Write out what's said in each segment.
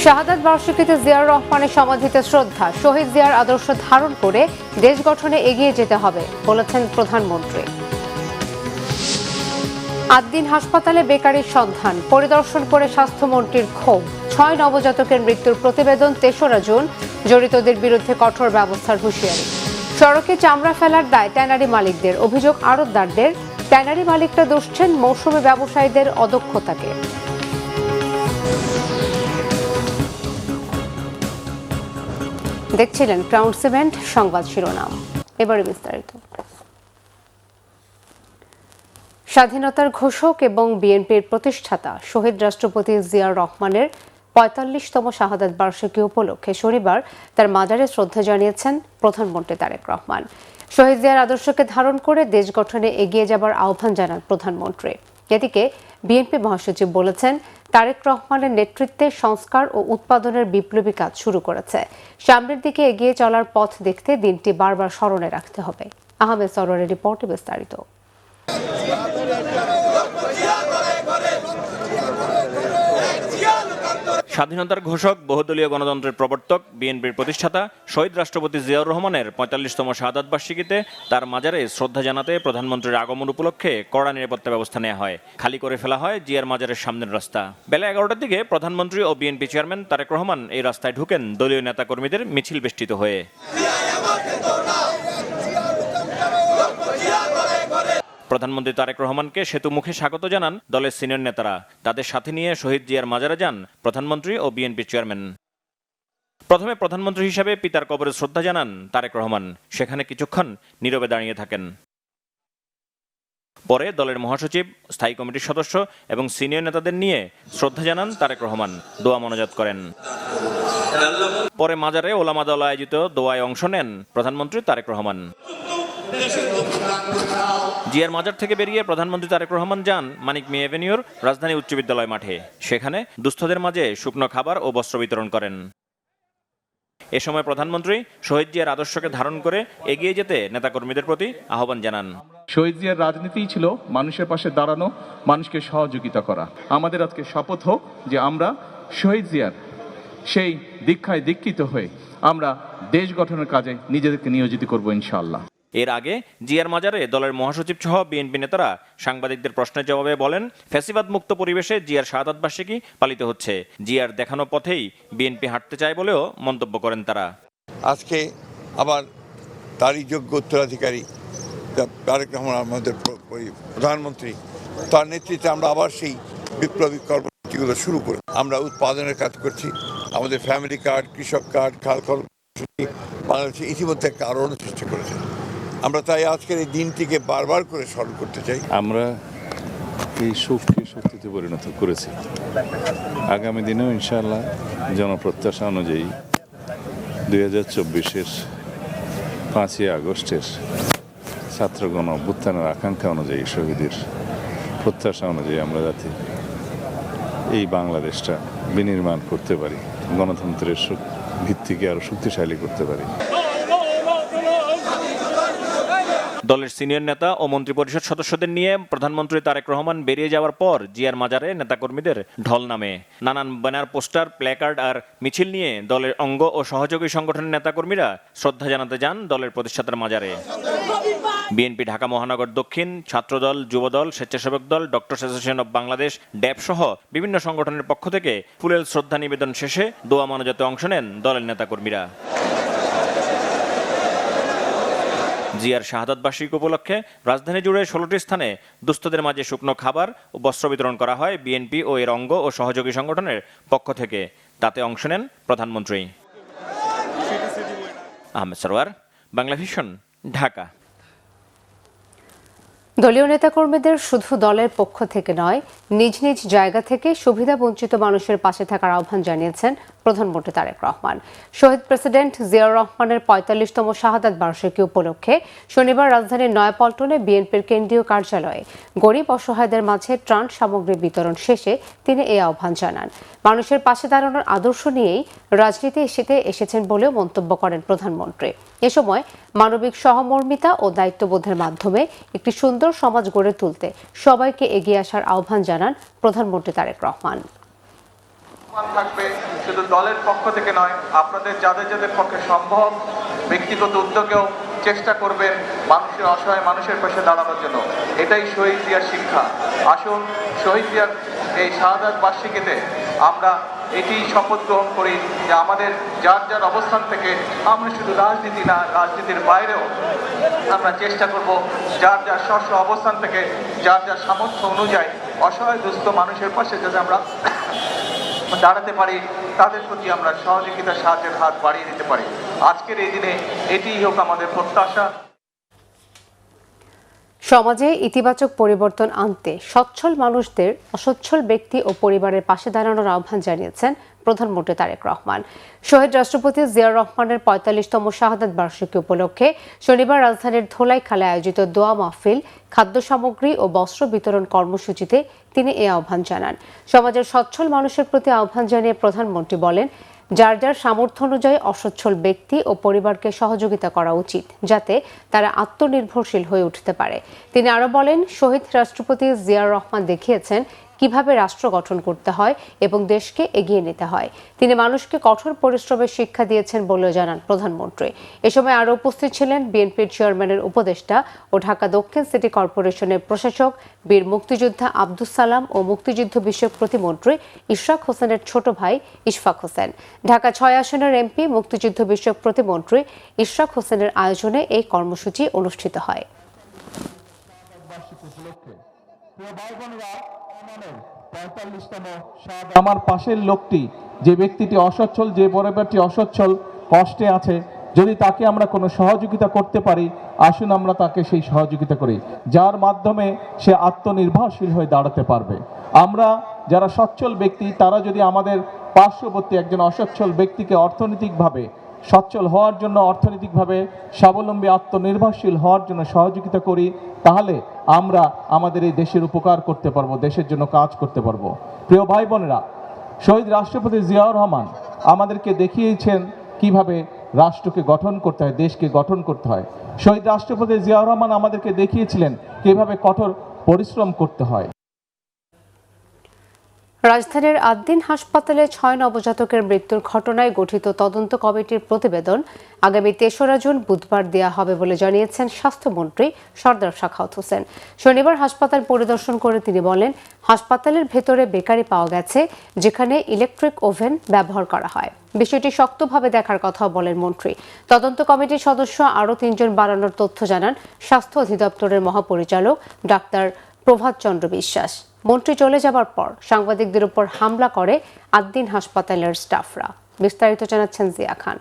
শাহাদাত বার্ষিকীতে জিয়াউর রহমানের সমাধিতে শ্রদ্ধা, শহীদ জিয়ার আদর্শ ধারণ করে দেশ গঠনে এগিয়ে যেতে হবে বলেছেন প্রধানমন্ত্রী। ৮ দিন হাসপাতালে বেকারির সন্ধান, পরিদর্শন করে স্বাস্থ্যমন্ত্রীর ক্ষোভ। ৬ নবজাতকের মৃত্যুর প্রতিবেদন ৩রা জুন, জড়িতদের বিরুদ্ধে কঠোর ব্যবস্থার হুঁশিয়ারি। সড়কে চামড়া ফেলার দায় ট্যানারি মালিকদের, অভিযোগ আড়তদারদের। ট্যানারি মালিকরা দুষছেন মৌসুমী ব্যবসায়ীদের অদক্ষতাকে। দেখছিলেন ক্রাউন সিমেন্ট সংবাদ শিরোনাম, এবারে বিস্তারিত। স্বাধীনতার ঘোষক এবং বিএনপির প্রতিষ্ঠাতা শহীদ রাষ্ট্রপতি জিয়াউর রহমানের ৪৫তম শাহাদাত বার্ষিকী উপলক্ষে শনিবার তার মাজারে শ্রদ্ধা জানিয়েছেন প্রধানমন্ত্রী তারেক রহমান। শহীদ জিয়ার আদর্শকে ধারণ করে দেশ গঠনে এগিয়ে যাবার আহ্বান জানান প্রধানমন্ত্রী। এদিকে বিএনপি মহাসচিব বলেছেন, তারেক রহমানের নেতৃত্বে সংস্কার ও উৎপাদনের বিপ্লবী কাজ শুরু করেছে। সামনের দিকে এগিয়ে চলার পথ দেখতে দিনটি বারবার স্মরণে রাখতে হবে। আহমেদ সরোয়ারের রিপোর্টে বিস্তারিত। স্বাধীনতার ঘোষক, বহুদলীয় গণতন্ত্রের প্রবর্তক, বিএনপির প্রতিষ্ঠাতা শহীদ রাষ্ট্রপতি জিয়াউর রহমানের ৪৫তম শাহাদাত বার্ষিকীতে তার মাজারে শ্রদ্ধা জানাতে প্রধানমন্ত্রীর আগমন উপলক্ষে কড়া নিরাপত্তা ব্যবস্থা নেওয়া হয়। খালি করে ফেলা হয় জিয়ার মাজারের সামনের রাস্তা। বেলা ১১টার দিকে প্রধানমন্ত্রী ও বিএনপি চেয়ারম্যান তারেক রহমান এই রাস্তায় ঢুকেন দলীয় নেতাকর্মীদের মিছিল বেষ্টিত হয়ে। প্রধানমন্ত্রী তারেক রহমানকে সেতু মুখে স্বাগত জানান দলের সিনিয়র নেতারা। তাদের সাথে নিয়ে শহীদ জিয়ার মাজারে যান প্রধানমন্ত্রী ও বিএনপি চেয়ারম্যান। প্রথমে প্রধানমন্ত্রী হিসেবে পিতার কবরে শ্রদ্ধা জানান তারেক রহমান, সেখানে কিছুক্ষণ নীরবে দাঁড়িয়ে থাকেন। পরে দলের মহাসচিব, স্থায়ী কমিটির সদস্য এবং সিনিয়র নেতাদের নিয়ে শ্রদ্ধা জানান তারেক রহমান, দোয়া মোনাজাত করেন। পরে মাজারে ওলামা দল আয়োজিত দোয়ায় অংশ নেন প্রধানমন্ত্রী তারেক রহমান। জিয়ার মাজার থেকে বেরিয়ে প্রধানমন্ত্রী তারেক রহমান যান মানিক মিয়া এভিনিউর রাজধানী উচ্চ বিদ্যালয় মাঠে। সেখানে দুস্থদের মাঝে শুকনো খাবার ও বস্ত্র বিতরণ করেন। এ সময় প্রধানমন্ত্রী শহীদ জিয়ার আদর্শকে ধারণ করে এগিয়ে যেতে নেতাকর্মীদের প্রতি আহ্বান জানান। শহীদ জিয়ার রাজনীতিই ছিল মানুষের পাশে দাঁড়ানো, মানুষকে সহযোগিতা করা। আমাদের আজকে শপথ হোক যে আমরা শহীদ জিয়ার সেই দীক্ষায় দীক্ষিত হয়ে আমরা দেশ গঠনের কাজে নিজেদেরকে নিয়োজিত করব ইনশাআল্লাহ। এর আগে জিয়ার মাজারে দলের মহাসচিব সহ বিএনপি নেতারা সাংবাদিকদের প্রশ্নের জবাবে বলেন, ফ্যাসিবাদ মুক্ত পরিবেশে জিয়ার শাহাদাত বার্ষিকী পালিত হচ্ছে। জিয়ার দেখানো পথেই বিএনপি হাঁটতে চায় বলেও মন্তব্য করেন তারা। আজকে আবার তারই যোগ্য উত্তরাধিকারী তারেক রহমান আমাদের প্রধানমন্ত্রী, তার নেতৃত্বে আমরা আবার সেই বিপ্লবী কর্মসূচিগুলো শুরু করি। আমরা উৎপাদনের কাজ করছি। আমাদের ফ্যামিলি কার্ড, কৃষক কার্ড, খাল কর্মসূচি বাংলাদেশে ইতিমধ্যে একটা আলোড়ন সৃষ্টি করেছে। আমরা তাই আজকের এই দিনটিকে বারবার করে স্মরণ করতে চাই। আমরা এই সুখকে শক্তিতে পরিণত করেছি। আগামী দিনেও ইনশাআল্লাহ জনপ্রত্যাশা অনুযায়ী 2024-এর 5ই আগস্টের ছাত্রগণ অভ্যুত্থানের আকাঙ্ক্ষা অনুযায়ী, শহীদের প্রত্যাশা অনুযায়ী আমরা যাতে এই বাংলাদেশটা বিনির্মাণ করতে পারি, গণতন্ত্রের ভিত্তিকে আরো শক্তিশালী করতে পারি। দলের সিনিয়র নেতা ও মন্ত্রিপরিষদ সদস্যদের নিয়ে প্রধানমন্ত্রী তারেক রহমান বেরিয়ে যাওয়ার পর জিয়ার মাজারে নেতাকর্মীদের ঢল নামে। নানান ব্যানার, পোস্টার, প্ল্যাকার্ড আর মিছিল নিয়ে দলের অঙ্গ ও সহযোগী সংগঠনের নেতাকর্মীরা শ্রদ্ধা জানাতে যান দলের প্রতিষ্ঠাতার মাজারে। বিএনপি ঢাকা মহানগর দক্ষিণ, ছাত্রদল, যুবদল, স্বেচ্ছাসেবক দল, ডক্টরস অ্যাসোসিয়েশন অব বাংলাদেশ, ড্যাব সহ বিভিন্ন সংগঠনের পক্ষ থেকে ফুলেল শ্রদ্ধা নিবেদন শেষে দোয়া মোনাজাতে অংশ নেন দলের নেতাকর্মীরা। জিয়ার শাহাদাত বার্ষিকী উপলক্ষে রাজধানী জুড়ে 16টি স্থানে দুস্থদের মাঝে শুকনো খাবার ও বস্ত্র বিতরণ করা হয় বিএনপি ও এর অঙ্গ ও সহযোগী সংগঠনের পক্ষ থেকে। তাতে অংশ নেন প্রধানমন্ত্রী। আহমেদ সরোয়ার, বাংলা ভিশন, ঢাকা। দলীয় নেতাকর্মীদের শুধু দলের পক্ষ থেকে নয়, নিজ নিজ জায়গা থেকে সুবিধা বঞ্চিত মানুষের পাশে থাকার আহ্বান জানিয়েছেন প্রধানমন্ত্রী তারেক রহমান। শহীদ প্রেসিডেন্ট জিয়াউর রহমানের ৪৫তম শাহাদাত বার্ষিকী উপলক্ষে শনিবার রাজধানীর নয়াপল্টনে বিএনপির কেন্দ্রীয় কার্যালয়ে গরিব অসহায়দের মাঝে ত্রাণ সামগ্রী বিতরণ শেষে তিনি এই আহ্বান জানান। মানুষের পাশে দাঁড়ানোর আদর্শ নিয়েই রাজনীতি এসেছেন বলেও মন্তব্য করেন প্রধানমন্ত্রী। এ সময় মানবিক সহমর্মিতা ও দায়িত্ববোধের মাধ্যমে একটি সুন্দর সমাজ গড়ে তুলতে সবাইকে এগিয়ে আসার আহ্বান জানান প্রধানমন্ত্রী তারেক রহমান। শুধু দলের পক্ষ থেকে নয়, আপনাদের যাদের যাদের পক্ষে সম্ভব ব্যক্তিগত উদ্যোগেও চেষ্টা করবেন মানুষের অসহায় মানুষের পাশে দাঁড়ানোর জন্য। এটাই শহীদ জিয়ার শিক্ষা। আসুন শহীদ জিয়ার এই শাহাদাত বার্ষিকীতে আমরা এটি শপথ গ্রহণ করি যে আমাদের যার যার অবস্থান থেকে আমরা শুধু রাজনীতি না, রাজনীতির বাইরেও আমরা চেষ্টা করব যার যার স্ব অবস্থান থেকে যার যার সামর্থ্য অনুযায়ী অসহায় দুস্থ মানুষের পাশে যাতে আমরা দাঁড়াতে পারি, তাদের প্রতি আমরা সহযোগিতা সাহায্যের হাত বাড়িয়ে দিতে পারি। আজকের এই দিনে এটিই হোক আমাদের প্রত্যাশা। সমাজে ইতিবাচক পরিবর্তন আনতে সচ্ছল মানুষদের অসচ্ছল ব্যক্তি ও পরিবারের পাশে দাঁড়ানোর আহ্বান জানিয়েছেন প্রধানমন্ত্রী তারেক রহমান। শহীদ রাষ্ট্রপতি জিয়াউর রহমানের ৪৫তম শাহাদাত বার্ষিকী উপলক্ষে শনিবার রাজধানীর ধোলাইখালে আয়োজিত দোয়া মাহফিল, খাদ্য সামগ্রী ও বস্ত্র বিতরণ কর্মসূচিতে তিনি এ আহ্বান জানান। সমাজের সচ্ছল মানুষের প্রতি আহ্বান জানিয়ে প্রধানমন্ত্রী বলেন, যার যার সামর্থ্য অনুযায়ী অসচ্ছল ব্যক্তি ও পরিবারকে সহযোগিতা করা উচিত, যাতে তারা আত্মনির্ভরশীল হয়ে উঠতে পারে। তিনি আরও বলেন, শহীদ রাষ্ট্রপতি জিয়াউর রহমান দেখিয়েছেন কিভাবে রাষ্ট্র গঠন করতে হয় এবং দেশকে এগিয়ে নিতে হয়। তিনি মানুষকে কঠোর পরিশ্রমের শিক্ষা দিয়েছেন বলেও জানান প্রধানমন্ত্রী। এ সময় আরও উপস্থিত ছিলেন বিএনপির চেয়ারম্যানের উপদেষ্টা ও ঢাকা দক্ষিণ সিটি কর্পোরেশনের প্রশাসক বীর মুক্তিযোদ্ধা আব্দুস সালাম ও মুক্তিযুদ্ধ বিষয়ক প্রতিমন্ত্রী ইশরাক হোসেনের ছোট ভাই ইশফাক হোসেন। ঢাকা ৬ আসনের এমপি মুক্তিযুদ্ধ বিষয়ক প্রতিমন্ত্রী ইশরাক হোসেনের আয়োজনে এই কর্মসূচি অনুষ্ঠিত হয়। আমার পাশের লোকটি, যে ব্যক্তিটি অসচ্ছল, যে পরিবারটি অসচ্ছল, কষ্টে আছে, যদি তাকে আমরা কোনো সহযোগিতা করতে পারি, আসুন আমরা তাকে সেই সহযোগিতা করি, যার মাধ্যমে সে আত্মনির্ভরশীল হয়ে দাঁড়াতে পারবে। আমরা যারা সচ্ছল ব্যক্তি, তারা যদি আমাদের পার্শ্ববর্তী একজন অসচ্ছল ব্যক্তিকে অর্থনৈতিকভাবে সচ্ছল হওয়ার জন্য, অর্থনৈতিকভাবে স্বাবলম্বী আত্মনির্ভরশীল হওয়ার জন্য সহযোগিতা করি, তাহলে আমরা আমাদের এই দেশের উপকার করতে পারবো, দেশের জন্য কাজ করতে পারবো। প্রিয় ভাই বোনেরা, শহীদ রাষ্ট্রপতি জিয়াউর রহমান আমাদেরকে দেখিয়েছেন কিভাবে রাষ্ট্রকে গঠন করতে হয়, দেশকে গঠন করতে হয়। শহীদ রাষ্ট্রপতি জিয়াউর রহমান আমাদেরকে দেখিয়েছিলেন কিভাবে কঠোর পরিশ্রম করতে হয়। রাজধানীর আদ্দিন হাসপাতালে ৬ নবজাতকের মৃত্যুর ঘটনায় গঠিত তদন্ত কমিটির প্রতিবেদন আগামী ৩রা জুন বুধবার দেওয়া হবে বলে জানিয়েছেন স্বাস্থ্যমন্ত্রী সরদার সাখাওয়াত হোসেন। শনিবার হাসপাতাল পরিদর্শন করে তিনি বলেন, হাসপাতালের ভেতরে বেকারি পাওয়া গেছে, যেখানে ইলেকট্রিক ওভেন ব্যবহার করা হয়। বিষয়টি শক্তভাবে দেখার কথাও বলেন মন্ত্রী। তদন্ত কমিটির সদস্য আরও ৩ জন বাড়ানোর তথ্য জানান স্বাস্থ্য অধিদপ্তরের মহাপরিচালক ডাক্তার প্রভাত চন্দ্র বিশ্বাস। মন্ত্রী চলে যাবার পর সাংবাদিকদের উপর হামলা করে আদ্দিন হাসপাতালের স্টাফরা। বিস্তারিত জানাচ্ছেন জিয়া খান।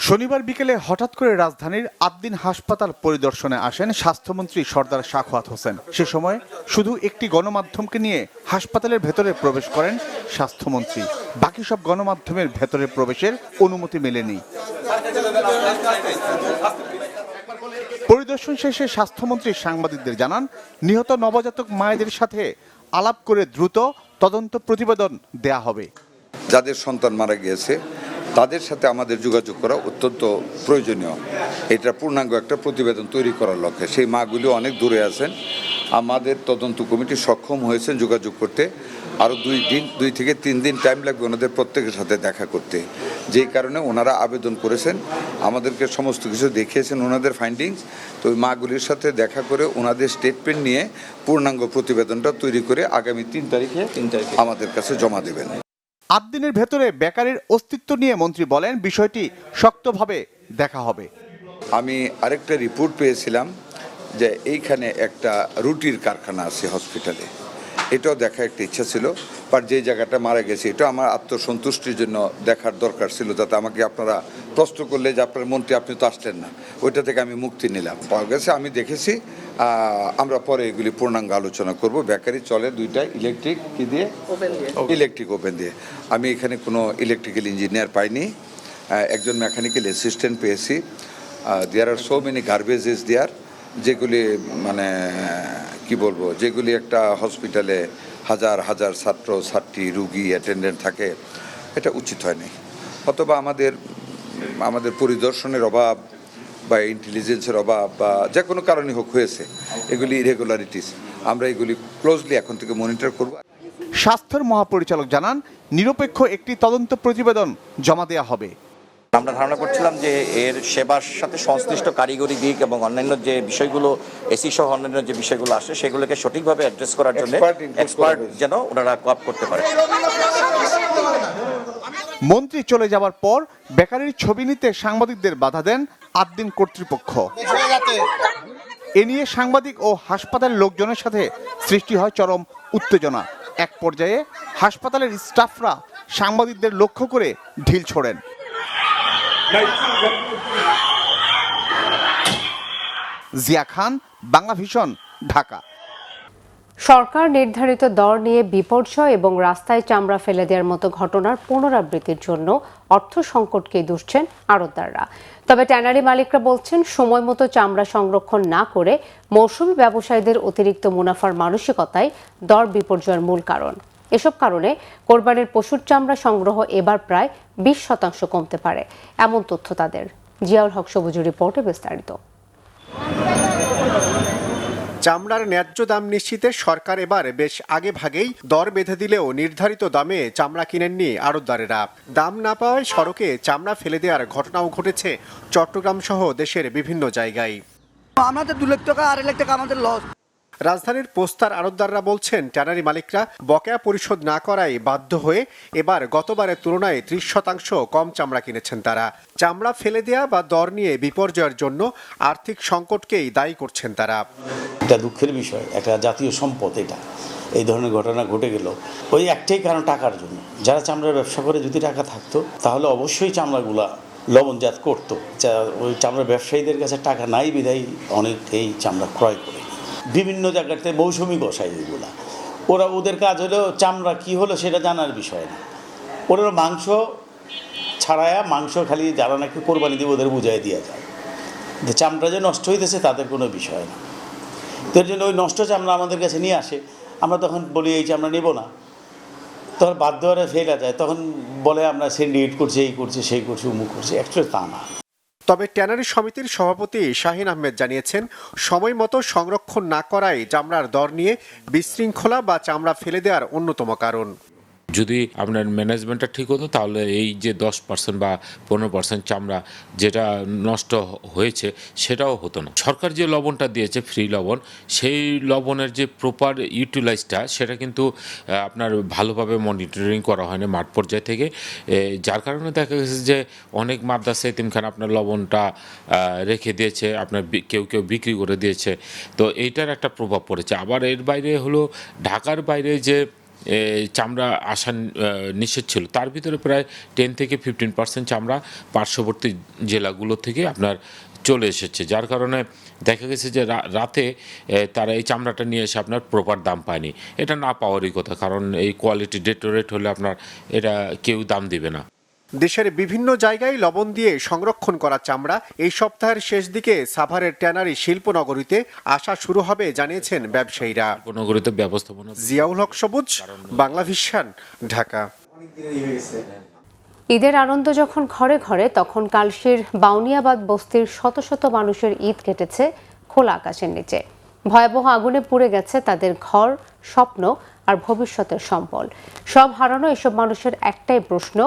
শনিবার বিকেলে হঠাৎ করে রাজধানীর আদ্দিন হাসপাতাল পরিদর্শনে আসেন স্বাস্থ্যমন্ত্রী সরদার সাখাওয়াত হোসেন। সে সময় শুধু একটি গণমাধ্যমকে নিয়ে হাসপাতালের ভেতরে প্রবেশ করেন স্বাস্থ্যমন্ত্রী। বাকি সব গণমাধ্যমের ভেতরে প্রবেশের অনুমতি মেলেনি। পরিদর্শন শেষে স্বাস্থ্যমন্ত্রী সাংবাদিকদের জানান, নিহত নবজাতক মায়েদের সাথে আলাপ করে দ্রুত তদন্ত প্রতিবেদন দেয়া হবে। যাদের সন্তান মারা গিয়েছে তাদের সাথে আমাদের যোগাযোগ করা অত্যন্ত প্রয়োজনীয়। এটা পূর্ণাঙ্গ একটা প্রতিবেদন তৈরি করার লক্ষ্যে সেই মাগুলি অনেক দূরে আছেন। আমাদের তদন্ত কমিটি সক্ষম হয়েছেন যোগাযোগ করতে। আরও 2 থেকে 3 দিন টাইম লাগবে ওনাদের প্রত্যেকের সাথে দেখা করতে, যেই কারণে ওনারা আবেদন করেছেন, আমাদেরকে সমস্ত কিছু দেখিয়েছেন ওনাদের ফাইন্ডিংস। তো ওই মাগুলির সাথে দেখা করে ওনাদের স্টেটমেন্ট নিয়ে পূর্ণাঙ্গ প্রতিবেদনটা তৈরি করে আগামী 3 তারিখে আমাদের কাছে জমা দেবেন। আদ্দিনের ভেতরে বেকারির অস্তিত্ব নিয়ে মন্ত্রী বলেন, বিষয়টি শক্তভাবে দেখা হবে। আমি আরেকটা রিপোর্ট পেয়েছিলাম যে এইখানে একটা রুটির কারখানা আছে হসপিটালে, এটাও দেখা একটা ইচ্ছা ছিল। বাট যে জায়গাটা মারা গেছে এটা আমার আত্মসন্তুষ্টির জন্য দেখার দরকার ছিল, যাতে আমাকে আপনারা প্রশ্ন করলে যে আপনার মন্ত্রী আপনি তো আসলেন না, ওইটা থেকে আমি মুক্তি নিলাম। পাওয়া গেছে, আমি দেখেছি। আমরা পরে এগুলি পূর্ণাঙ্গ আলোচনা করব। বেকারি চলে 2টা ইলেকট্রিক কি দিয়ে, ইলেকট্রিক ওভেন দিয়ে। আমি এখানে কোনো ইলেকট্রিক্যাল ইঞ্জিনিয়ার পাইনি, একজন মেকানিক্যাল অ্যাসিস্ট্যান্ট পেয়েছি। দেয়ার আর সো মেনি গার্বেজেস দেয়ার, যেগুলি মানে কি বলবো, যেগুলি একটা হসপিটালে হাজার হাজার ছাত্র ছাত্রী রুগী অ্যাটেন্ডেন্ট থাকে, এটা উচিত হয়নি। অথবা আমাদের পরিদর্শনের অভাব বা ইন্টেলিজেন্সের অভাব বা যে কোনো কারণে হোক হয়েছে, এগুলি ইরেগুলারিটিস। আমরা এগুলি ক্লোজলি এখন থেকে মনিটর করব। স্বাস্থ্যের মহাপরিচালক জানান, নিরপেক্ষ একটি তদন্ত প্রতিবেদন জমা দেওয়া হবে। আমরা ধারণা করছিলাম যে এর সেবার সাথে সংশ্লিষ্ট কারিগরি দিক এবং অন্যান্য যে বিষয়গুলো এসি সহ অন্যান্য যে বিষয়গুলো আসে সেগুলোকে সঠিকভাবে অ্যাড্রেস করার জন্য এক্সপার্ট যেন ওনারা কোঅপ করতে পারে। মন্ত্রী চলে যাওয়ার পর বেকারির ছবি নিতে সাংবাদিকদের বাধা দেন আদ্দিন কর্তৃপক্ষ। এ নিয়ে সাংবাদিক ও হাসপাতালের লোকজনের সাথে সৃষ্টি হয় চরম উত্তেজনা। এক পর্যায়ে হাসপাতালের স্টাফরা সাংবাদিকদের লক্ষ্য করে ঢিল ছোড়েন। জিয়া খান, বাংলা ভিশন, ঢাকা। সরকার নির্ধারিত দর নিয়ে বিপর্যয় এবং রাস্তায় চামড়া ফেলে দেওয়ার মতো ঘটনার পুনরাবৃত্তির জন্য অর্থ সংকটকেই দুষছেন আড়তদাররা। তবে ট্যানারি মালিকরা বলছেন, সময় মতো চামড়া সংরক্ষণ না করে মৌসুমী ব্যবসায়ীদের অতিরিক্ত মুনাফার মানসিকতাই দর বিপর্যয়ের মূল কারণ। এসব কারণে কোরবানির পশুর চামড়া সংগ্রহ এবার প্রায় 20% কমতে পারে, এমন তথ্য তাদের। জিয়াউল হক সবুজের রিপোর্টে বিস্তারিত। চামড়ার ন্যায্য দাম নিশ্চিতে সরকার এবার বেশ আগে ভাগেই দর বেঁধে দিলেও নির্ধারিত দামে চামড়া কিনেননি আড়তদারেরা। দাম না পাওয়ায় সড়কে চামড়া ফেলে দেওয়ার ঘটনাও ঘটেছে চট্টগ্রাম সহ দেশের বিভিন্ন জায়গায়। আমাদের 2 লাখ টাকা 2.5 লাখ টাকা আমাদের লস। রাজধানীর পোস্তার আড়তদাররা বলছেন, ট্যানারি মালিকরা বকেয়া পরিশোধ না করায় বাধ্য হয়ে এবার গতবারের তুলনায় 30% কম চামড়া কিনেছেন তারা। চামড়া ফেলে দেয়া বা দর নিয়ে বিপর্যয়ের জন্য আর্থিক সংকটকেই দায়ী করছেন তারা। এটা দুঃখের বিষয়, একটা জাতীয় সম্পদ, এটা এই ধরনের ঘটনা ঘটে গেল ওই একটাই কারণ, টাকার জন্য। যারা চামড়ার ব্যবসা করে যদি টাকা থাকতো তাহলে অবশ্যই চামড়াগুলা লবণজাত করতো। ওই চামড়ার ব্যবসায়ীদের কাছে টাকা নাই বিধায় অনেক এই চামড়া ক্রয় করে বিভিন্ন জায়গাতে মৌসুমি বসায়। এগুলা ওরা ওদের কাজ হলো চামড়া কি হলো সেটা জানার বিষয় না, ওরা মাংস ছাড়ায়া মাংস খালি যারা নাকি কোরবানি দিয়ে ওদের বুঝাই দেওয়া যায় যে চামড়া যে নষ্ট হইতেছে তাদের কোনো বিষয় না। তার জন্য ওই নষ্ট চামড়া আমাদের কাছে নিয়ে আসে, আমরা তখন বলি এই চামড়া নেব না, তখন বাধ্য হয়ে ফেলা যায়, তখন বলে আমরা সিন্ডিকেট করছি, এই করছি, সেই করছি, উমুক করছি। অ্যাকচুয়ালি তা না। তবে ট্যানারি সমিতির সভাপতি শাহিন আহমেদ জানিয়েছেন, সময় মতো সংরক্ষণ না করায় চামড়ার দর নিয়ে বিশৃঙ্খলা বা চামড়া ফেলে দেওয়ার অন্যতম কারণ। যদি আপনার ম্যানেজমেন্টটা ঠিক হতো তাহলে এই যে 10% বা 15% চামড়া যেটা নষ্ট হয়েছে সেটাও হতো না। সরকার যে লবণটা দিয়েছে ফ্রি লবণ, সেই লবণের যে প্রপার ইউটিলাইজটা সেটা কিন্তু আপনার ভালোভাবে মনিটরিং করা হয়নি মাঠ পর্যায় থেকে, যার কারণে দেখা গেছে যে অনেক মাদ্রাসা এতিমখানা আপনার লবণটা রেখে দিয়েছে, আপনার কেউ কেউ বিক্রি করে দিয়েছে। তো এইটার একটা প্রভাব পড়েছে। আবার এর বাইরে হলো ঢাকার বাইরে যে চামড়া আসা নিষেধ ছিল, তার ভিতরে প্রায় 10 থেকে 15% চামড়া পার্শ্ববর্তী জেলাগুলো থেকে আপনার চলে এসেছে, যার কারণে দেখা গেছে যে রাতে তারা এই চামড়াটা নিয়ে এসে আপনার প্রপার দাম পায়নি। এটা না পাওয়ারই কথা, কারণ এই কোয়ালিটি ডেটোরেট হলে আপনার এটা কেউ দাম দিবে না। দেশের বিভিন্ন জায়গায় লবণ দিয়ে সংরক্ষণ করা চামড়া এই সপ্তাহের শেষ দিকে সাভারের ট্যানারি শিল্পনগরীতে আসা শুরু হবে জানিয়েছেন ব্যবসায়ীরা। শিল্পনগরীতে ব্যবস্থাপনা। জিয়াউল হক সবুজ, বাংলা ভিশন, ঢাকা। ঈদের আনন্দ যখন ঘরে ঘরে, তখন কালশীর বাউনিয়াবাদ বস্তির শত শত মানুষের ঈদ কেটেছে খোলা আকাশের নিচে। ভয়াবহ আগুনে পুড়ে গেছে তাদের ঘর, স্বপ্ন আর ভবিষ্যতের সম্বল। সব হারানো এসব মানুষের একটাই প্রশ্ন,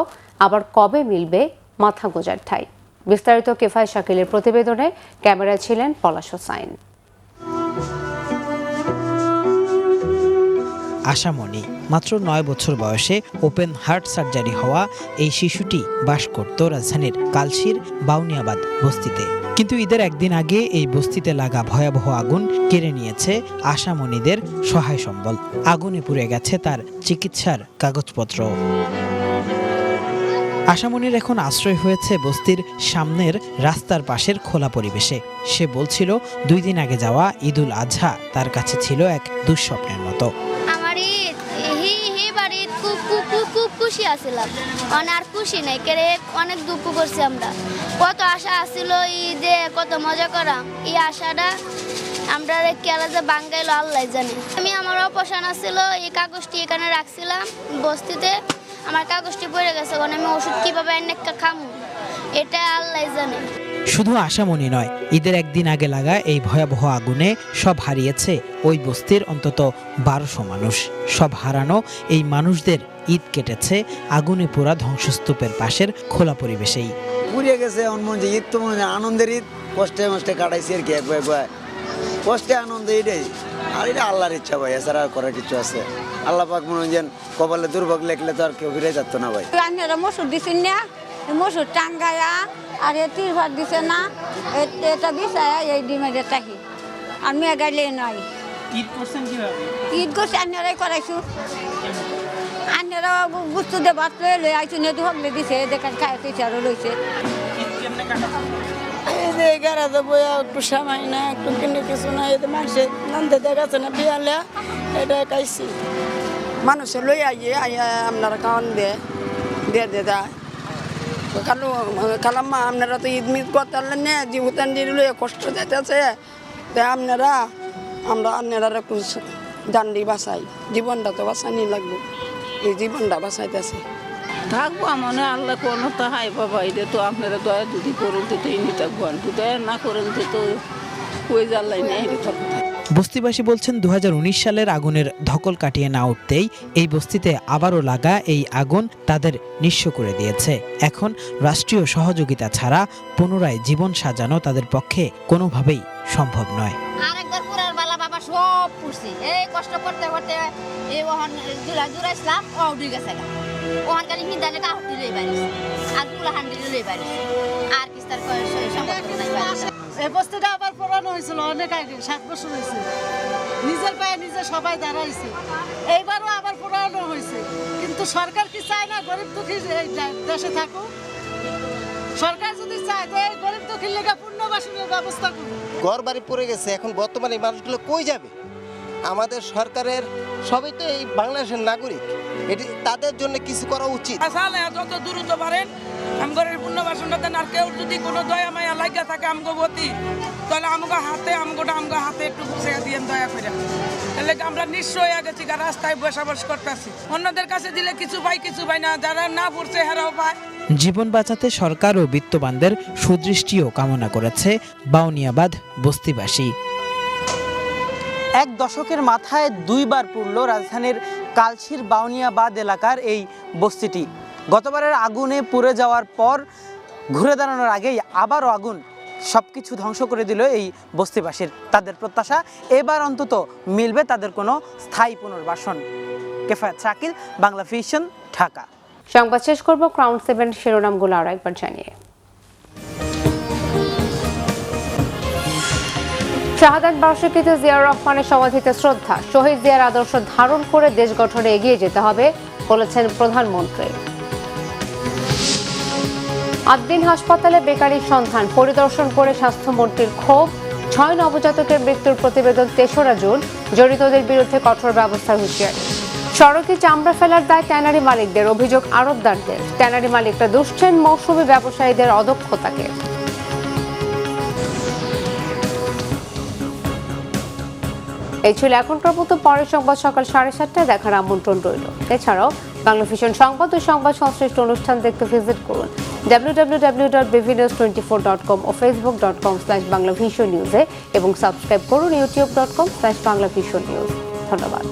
আবার কবে মিলবে মাথা গোঁজার ঠাঁই? বিস্তারিত কেফায় শাকিলের প্রতিবেদনে, ক্যামেরায় ছিলেন পলাশ হোসাইন। আশামণি মাত্র 9 বছর বয়সে ওপেন হার্ট সার্জারি হওয়া এই শিশুটি বাস করত রাজধানীর কালশীর বাউনিয়াবাদ বস্তিতে। কিন্তু ঈদের একদিন আগে এই বস্তিতে লাগা ভয়াবহ আগুন কেড়ে নিয়েছে আশামণিদের সহায় সম্বল। আগুনে পুড়ে গেছে তার চিকিৎসার কাগজপত্র। আশামণির এখন আশ্রয় হয়েছে বস্তির সামনের রাস্তার পাশের খোলা পরিবেশে। সে বলছিল 2 দিন আগে যাওয়া ঈদুল আজহা তার কাছে ছিল এক দুঃস্বপ্নের মতো। খুব খুশি আছিলাম, আর খুশি নেই, অনেক দুঃখ করছি আমরা। কত আশা আসছিল ঈদে, কত মজা করা, এই আশাটা আমরা কেলা যে বাঙ্গাইলো আল্লাহ জানে। আমি আমার অপশন আসছিল, এই কাগজটি এখানে রাখছিলাম বস্তিতে, আমার কাগজটি পড়ে গেছে, আমি ওষুধ কিভাবে খামু এটা আল্লাহ জানে। শুধু আশামণি নয়, ঈদের একদিন আগে লাগা এই ভয়াবহ আগুনে সব হারিয়েছে ওই বস্তির অন্তত 1200 মানুষ। সব হারানো এই মানুষদের ঈদ কেটেছে আগুনে পোড়া ধ্বংসস্তূপের পাশের খোলা পরিবেশেই। পুড়িয়ে গেছে ঈদ তো আনন্দের ঈদ, কষ্টে মষ্টে কাটাইছি আর কি, কষ্টে আনন্দ এটাই। আর এটা আল্লাহর ইচ্ছা ভাই, এছাড়া আর করার কিছু আছে? আল্লাহ পাক মনে হয় কপালে দুর্ভোগ লেখলে তো আর কেউ ফিরে যাচ্ছে না ভাই। মসুর দিছেন না, মসুর টাঙ্গায়া আর এটির ভাত দিছে না, এটা বিছায়া এই ডিমের টাকি আর মেয়ে গাইলে নাই। ঈদ করছেন কিভাবে? ঈদ করছে আন্নারাই করাইছো, আন্নারা গুস্তু দিয়ে ভাত লয়ে আইছো, নেটু হকলে দিছে, দেখান খাইতে আরো রয়েছে। এই যে গাড়াতে বইয়া একটু সামাই না, একটু কিনে কিছু না, এতে মানুষে নানতে দেখাচ্ছে না বিয়ালে, এটা খাইছি। মানুষে লই আইয়ে আইয়া আপনারা খাওয়ান দিয়ে দেয় কালাম্মা, আপনারা তো ঈদ মিদ করতে পারলেন না, জীবতান দিয়ে লইয়া কষ্ট দিতেছে, তাই আপনারা আপনারা একটু দান্ডি বাঁচাই, জীবনটা তো বাঁচানি লাগবে, এই জীবনটা বাঁচাইতেছে। থাকবো মনে আল্লাহ কোনো তো হাই বাবা, এটা তো আপনারা দয়া যদি করুন তো এমনি থাকবো, আর দয়া না করেন তো ওই জ্বালাই নেই থাকবো। বস্তিবাসী বলছেন 2019 সালের আগুনের ধকল কাটিয়ে না উঠতেই এই বস্তিতে আবারও লাগা এই আগুন তাদের নিঃস্ব করে দিয়েছে। এখন রাষ্ট্রীয় সহযোগিতা ছাড়া পুনরায় জীবন সাজানো তাদের পক্ষে কোনোভাবেই সম্ভব নয়। আরেকবার পুরার বালা বাবা সব পুষছি, এই কষ্ট করতে করতে এই ওহন জুড়াইছিলাম, ও উঠে গেছে গা, ওহন খালি হিন্দালে কাহুটি লই পারিস আর পুলা হান্ডি লই পারিস, আর কিস্তার সম্পর্ক নাই পারিস। এই বস্তিটা আবার পুরানো হয়েছিল অনেক আগে, 7 বছর হয়েছে, নিজের পায়ে নিজে সবাই দাঁড়াইছে, এইবারও আবার পুরানো হয়েছে। কিন্তু সরকার কি চায় না গরিব দুঃখী এই দেশে থাকুক? সরকার যদি চায় তো এই গরিব দুঃখীর লেগে পুনর্বাসনের ব্যবস্থা করুক। ঘর বাড়ি পড়ে গেছে, এখন বর্তমানে এই মানুষগুলো কই যাবে? আমাদের সরকারের সবই তো এই বাংলাদেশের নাগরিক, এটি তাদের জন্য কিছু করা উচিত। আসলে যত দ্রুত পারেন আমগরের পুনর্বাসনটা দেন, আর কেউ যদি কোনো দয়া মায়া লাগা থাকে আমগো গতি, তাহলে আমগো হাতে একটু বুঝে দিয়ে দয়া করে, তাহলে আমরা নিঃস্ব হয়ে গেছি, রাস্তায় বসবাস করতেছি, অন্যদের কাছে দিলে কিছু পাই না, যারা না পড়ছে হেরাও পায়। জীবন বাঁচাতে সরকার ও বিত্তবানদের সুদৃষ্টিও কামনা করেছে বাউনিয়াবাদ বস্তিবাসী। এক দশকের মাথায় 2 বার পুড়ল রাজধানীর কালশির বাউনিয়াবাদ এলাকার এই বস্তিটি। গতবারের আগুনে পুড়ে যাওয়ার পর ঘুরে দাঁড়ানোর আগেই আবারও আগুন সবকিছু ধ্বংস করে দিল এই বস্তিবাসীর। তাদের প্রত্যাশা এবার অন্তত মিলবে তাদের কোনো স্থায়ী পুনর্বাসন। কেফায়েত শাকিল, বাংলা ভিশন, ঢাকা। সংবাদ শেষ করব ক্রাউন 7 শিরোনামগুলো আর একবার জানিয়ে। শাহাদাত বার্ষিকীতে জিয়াউর রহমানের সমাধিতে শ্রদ্ধা, শহীদ জিয়ার আদর্শ ধারণ করে দেশ গঠনে এগিয়ে যেতে হবে বলেছেন প্রধানমন্ত্রী। আদ্দিন হাসপাতালে বেকারির সন্ধান পরিদর্শন করে স্বাস্থ্যমন্ত্রীর ক্ষোভ, 6 নবজাতকের মৃত্যুর প্রতিবেদন 3রা জুন, জড়িতদের বিরুদ্ধে কঠোর ব্যবস্থার হুঁশিয়ারি। সড়কে চামড়া ফেলার দায় ট্যানারি মালিকদের, অভিযোগ আড়তদারদের। ট্যানারি মালিকরা দুষছেন মৌসুমী ব্যবসায়ীদের অদক্ষতাকে। এই ছিল এখনকার মতো, পরের সংবাদ সকাল 7:30টায় দেখার আমন্ত্রণ রইল। এছাড়াও বাংলা ভিশন সংবাদ ও সংবাদ সংশ্লিষ্ট অনুষ্ঠান দেখতে ভিজিট করুন www.bvnews24.com ও facebook.com/banglavisionnews এবং সাবস্ক্রাইব করুন youtube.com/banglavisionnews। ধন্যবাদ।